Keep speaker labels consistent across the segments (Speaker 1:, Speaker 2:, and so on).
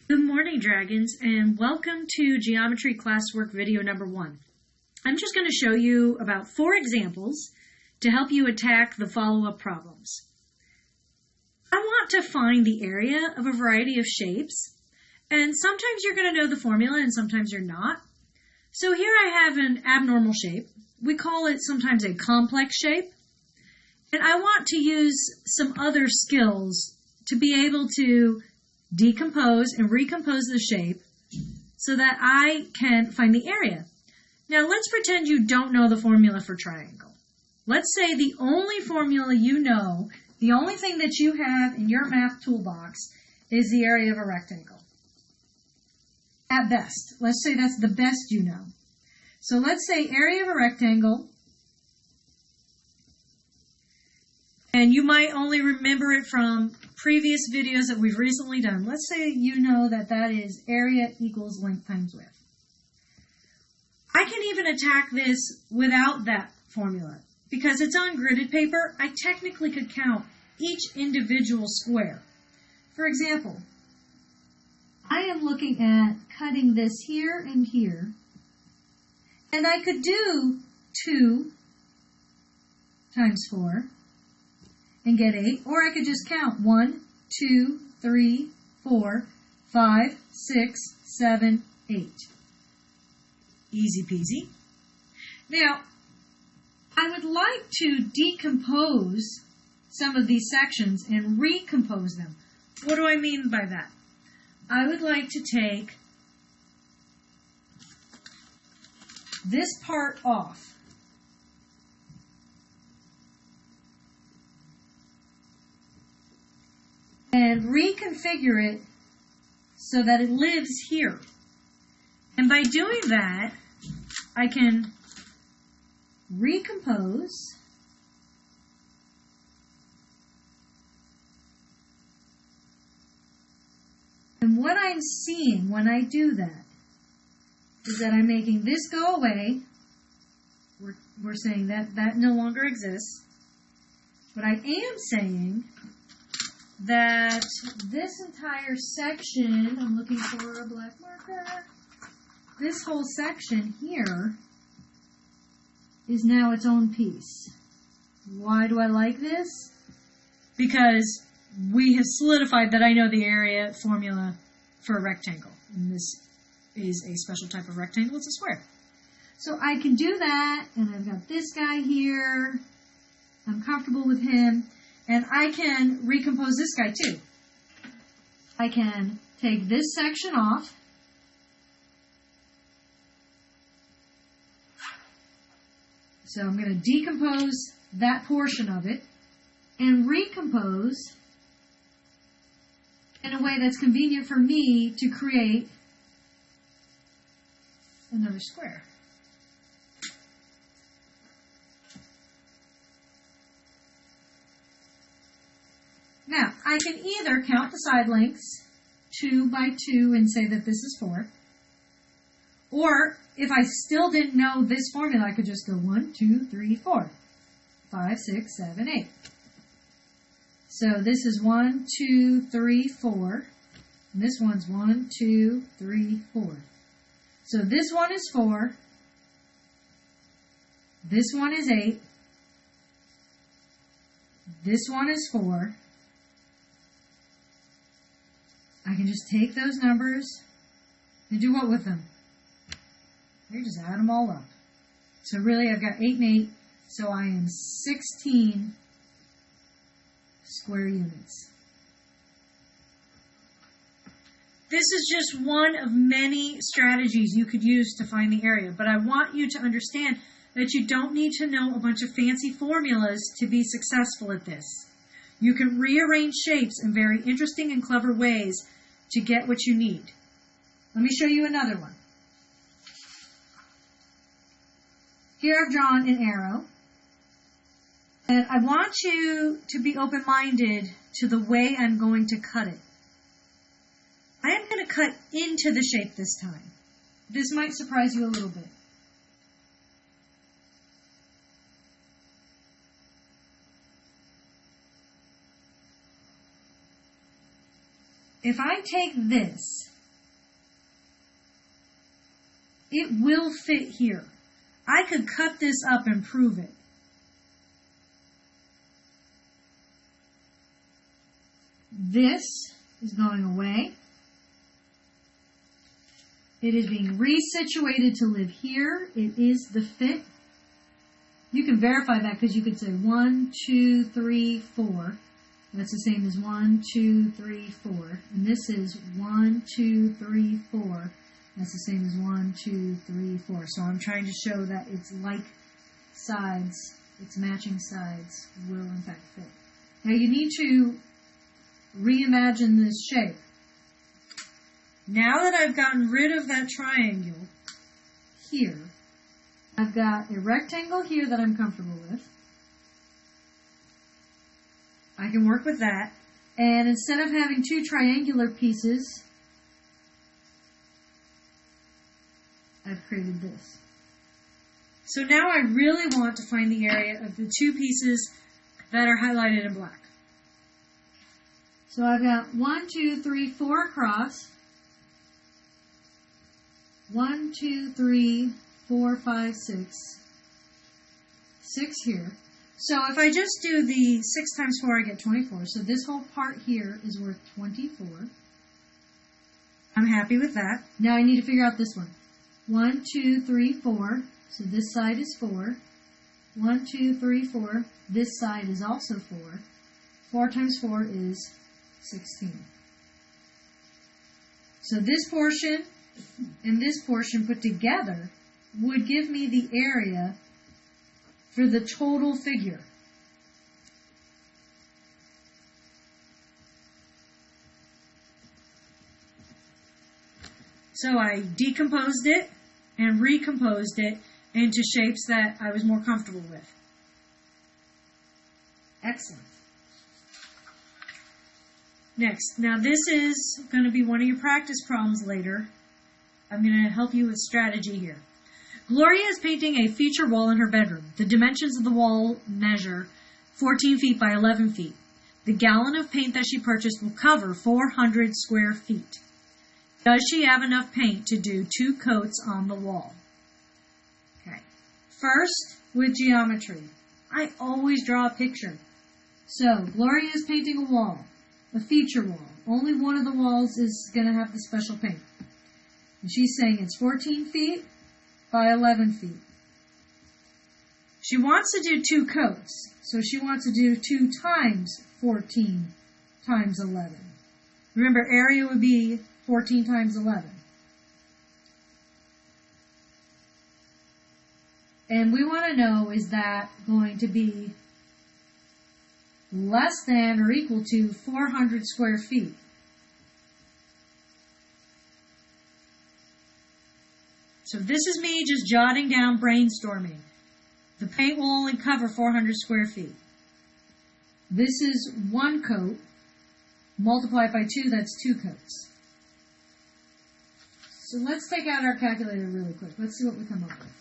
Speaker 1: Good morning, Dragons, and welcome to Geometry Classwork video number 1. I'm just going to show you about 4 examples to help you attack the follow-up problems. I want to find the area of a variety of shapes, and sometimes you're going to know the formula and sometimes you're not. So here I have an abnormal shape. We call it sometimes a complex shape, and I want to use some other skills to be able to decompose and recompose the shape so that I can find the area. Now let's pretend you don't know the formula for triangle. Let's say the only formula you know, the only thing that you have in your math toolbox is the area of a rectangle. At best. Let's say that's the best you know. So let's say area of a rectangle, and you might only remember it from previous videos that we've recently done. Let's say you know that that is area equals length times width. I can even attack this without that formula. Because it's on gridded paper, I technically could count each individual square. For example, I am looking at cutting this here and here, and I could do 2 times 4 and get 8, or I could just count 1, 2, 3, 4, 5, 6, 7, 8. Easy peasy. Now, I would like to decompose some of these sections and recompose them. What do I mean by that? I would like to take this part off. And reconfigure it so that it lives here. And by doing that, I can recompose and what I'm seeing when I do that is that I'm making this go away. We're saying that that no longer exists. But I am saying that this entire section, I'm looking for a black marker, this whole section here is now its own piece. Why do I like this? Because we have solidified that I know the area formula for a rectangle. And this is a special type of rectangle, it's a square. So I can do that, and I've got this guy here. I'm comfortable with him. And I can recompose this guy too. I can take this section off. So I'm going to decompose that portion of it and recompose in a way that's convenient for me to create another square. Now, I can either count the side lengths 2 by 2 and say that this is 4. Or, if I still didn't know this formula, I could just go 1, 2, 3, 4, 5, 6, 7, 8. So this is 1, 2, 3, 4. And this one's 1, 2, 3, 4. So this one is 4. This one is 8. This one is 4. I can just take those numbers and do what with them? I just add them all up. So really I've got 8 and 8, so I am 16 square units. This is just one of many strategies you could use to find the area, but I want you to understand that you don't need to know a bunch of fancy formulas to be successful at this. You can rearrange shapes in very interesting and clever ways to get what you need. Let me show you another one. Here I've drawn an arrow, and I want you to be open-minded to the way I'm going to cut it. I am going to cut into the shape this time. This might surprise you a little bit. If I take this it will fit here. I could cut this up and prove it. This is going away. It is being resituated to live here. It is the fit. You can verify that because you could say 1, 2, 3, 4. That's the same as 1, 2, 3, 4. And this is 1, 2, 3, 4. That's the same as 1, 2, 3, 4. So I'm trying to show that it's like sides, its matching sides will in fact fit. Now you need to reimagine this shape. Now that I've gotten rid of that triangle here, I've got a rectangle here that I'm comfortable with. I can work with that. And instead of having two triangular pieces, I've created this. So now I really want to find the area of the two pieces that are highlighted in black. So I've got 1, 2, 3, 4 across. 1, 2, 3, 4, 5, 6. 6 here. So if I just do the 6 times 4, I get 24. So this whole part here is worth 24. I'm happy with that. Now I need to figure out this one. 1, 2, 3, 4. So this side is 4. 1, 2, 3, 4. This side is also 4. 4 times 4 is 16. So this portion and this portion put together would give me the area for the total figure. So I decomposed it and recomposed it into shapes that I was more comfortable with. Excellent. Next, now this is going to be one of your practice problems later. I'm going to help you with strategy here. Gloria is painting a feature wall in her bedroom. The dimensions of the wall measure 14 feet by 11 feet. The gallon of paint that she purchased will cover 400 square feet. Does she have enough paint to do 2 coats on the wall? Okay. First, with geometry. I always draw a picture. So, Gloria is painting a wall, a feature wall. Only one of the walls is going to have the special paint. And she's saying it's 14 feet by 11 feet. She wants to do 2 coats, so she wants to do 2 times 14 times 11. Remember, area would be 14 times 11. And we want to know, is that going to be less than or equal to 400 square feet? So this is me just jotting down, brainstorming. The paint will only cover 400 square feet. This is 1 coat. Multiply it by 2, that's 2 coats. So let's take out our calculator really quick. Let's see what we come up with.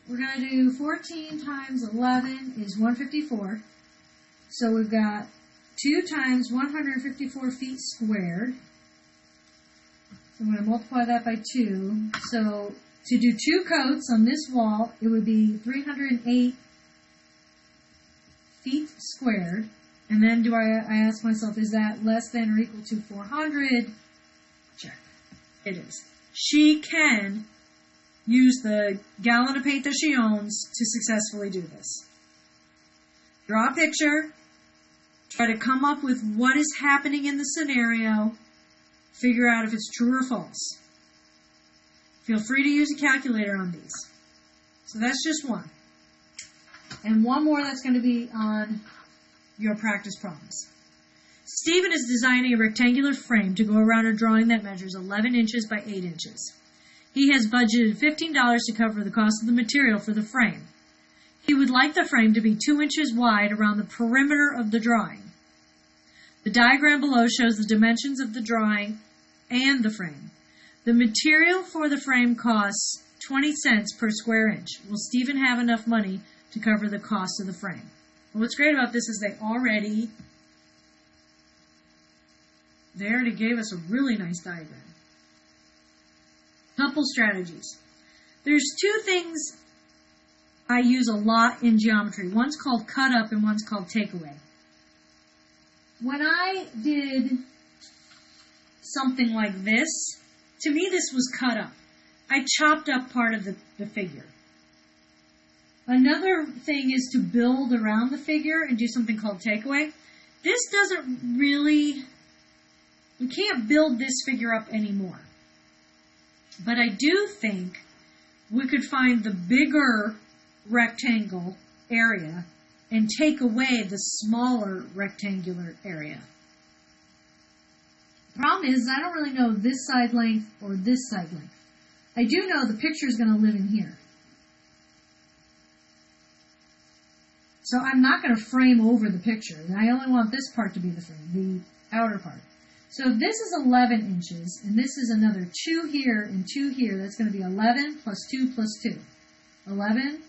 Speaker 1: We're going to do 14 times 11 is 154. So we've got 2 times 154 feet squared. So I'm going to multiply that by 2. So to do 2 coats on this wall, it would be 308 feet squared. And then I ask myself, is that less than or equal to 400? Check. It is. She can use the gallon of paint that she owns to successfully do this. Draw a picture. Try to come up with what is happening in the scenario. Figure out if it's true or false. Feel free to use a calculator on these. So that's just one. And one more that's going to be on your practice problems. Stephen is designing a rectangular frame to go around a drawing that measures 11 inches by 8 inches. He has budgeted $15 to cover the cost of the material for the frame. He would like the frame to be 2 inches wide around the perimeter of the drawing. The diagram below shows the dimensions of the drawing and the frame. The material for the frame costs 20 cents per square inch. Will Stephen have enough money to cover the cost of the frame? And what's great about this is they already gave us a really nice diagram. Couple strategies. There's two things I use a lot in geometry. One's called cut up and one's called takeaway. When I did something like this, to me this was cut up. I chopped up part of the figure. Another thing is to build around the figure and do something called takeaway. This doesn't really, you can't build this figure up anymore. But I do think we could find the bigger rectangle area and take away the smaller rectangular area. The problem is I don't really know this side length or this side length. I do know the picture is going to live in here. So I'm not going to frame over the picture. I only want this part to be the frame, the outer part. So this is 11 inches, and this is another 2 here and 2 here. That's going to be 11 plus 2 plus 2. 11,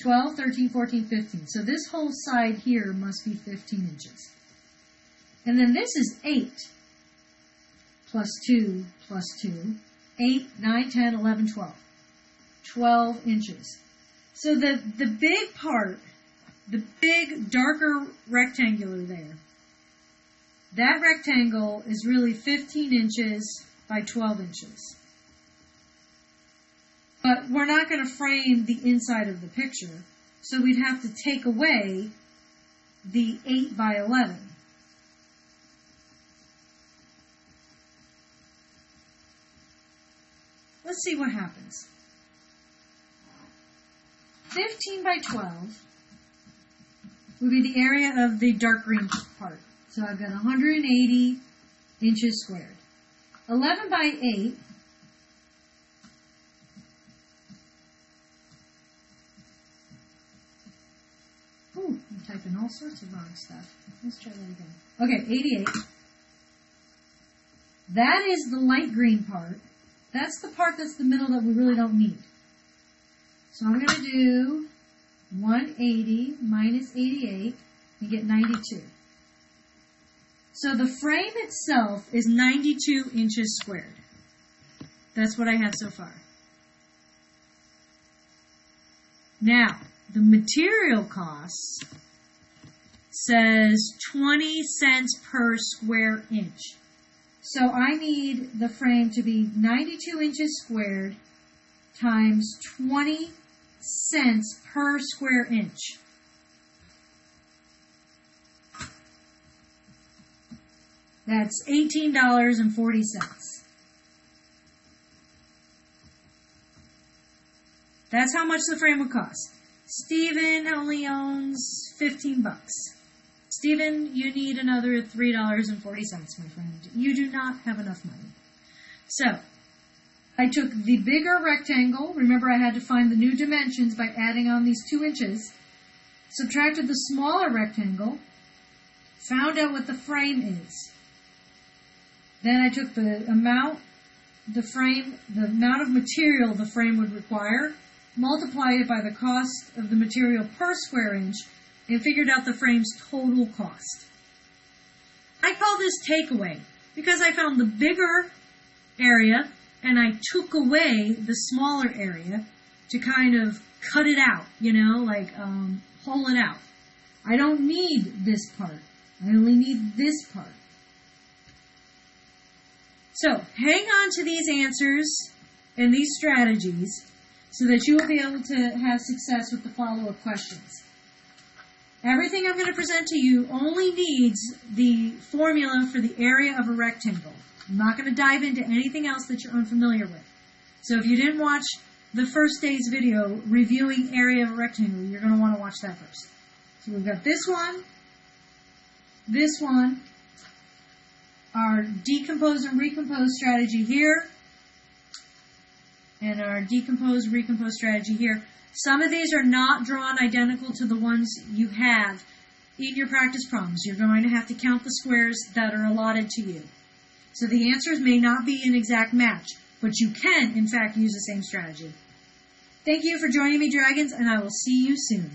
Speaker 1: 12, 13, 14, 15. So this whole side here must be 15 inches. And then this is 8 plus 2 plus 2. 8, 9, 10, 11, 12. 12 inches. So the big part, the big darker rectangular there, that rectangle is really 15 inches by 12 inches. But we're not going to frame the inside of the picture, so we'd have to take away the 8 by 11. Let's see what happens. 15 by 12 would be the area of the dark green part. So I've got 180 inches squared. 11 by 8 I'm typing all sorts of wrong stuff. Let's try that again. Okay, 88. That is the light green part. That's the part that's the middle that we really don't need. So I'm going to do 180 minus 88 and get 92. So the frame itself is 92 inches squared. That's what I have so far. Now, the material cost says 20 cents per square inch. So I need the frame to be 92 inches squared times 20 cents per square inch. That's $18.40. That's how much the frame would cost. Stephen only owns 15 bucks. Stephen, you need another $3.40, my friend. You do not have enough money. So, I took the bigger rectangle. Remember, I had to find the new dimensions by adding on these 2 inches. Subtracted the smaller rectangle. Found out what the frame is. Then I took the amount of material the frame would require, multiplied it by the cost of the material per square inch, and figured out the frame's total cost. I call this takeaway because I found the bigger area and I took away the smaller area to kind of cut it out, like hole it out. I don't need this part. I only need this part. So, hang on to these answers and these strategies so that you will be able to have success with the follow-up questions. Everything I'm going to present to you only needs the formula for the area of a rectangle. I'm not going to dive into anything else that you're unfamiliar with. So if you didn't watch the first day's video reviewing area of a rectangle, you're going to want to watch that first. So we've got this one, our decompose and recompose strategy here, and our decompose, recompose strategy here. Some of these are not drawn identical to the ones you have in your practice problems. You're going to have to count the squares that are allotted to you. So the answers may not be an exact match, but you can, in fact, use the same strategy. Thank you for joining me, Dragons, and I will see you soon.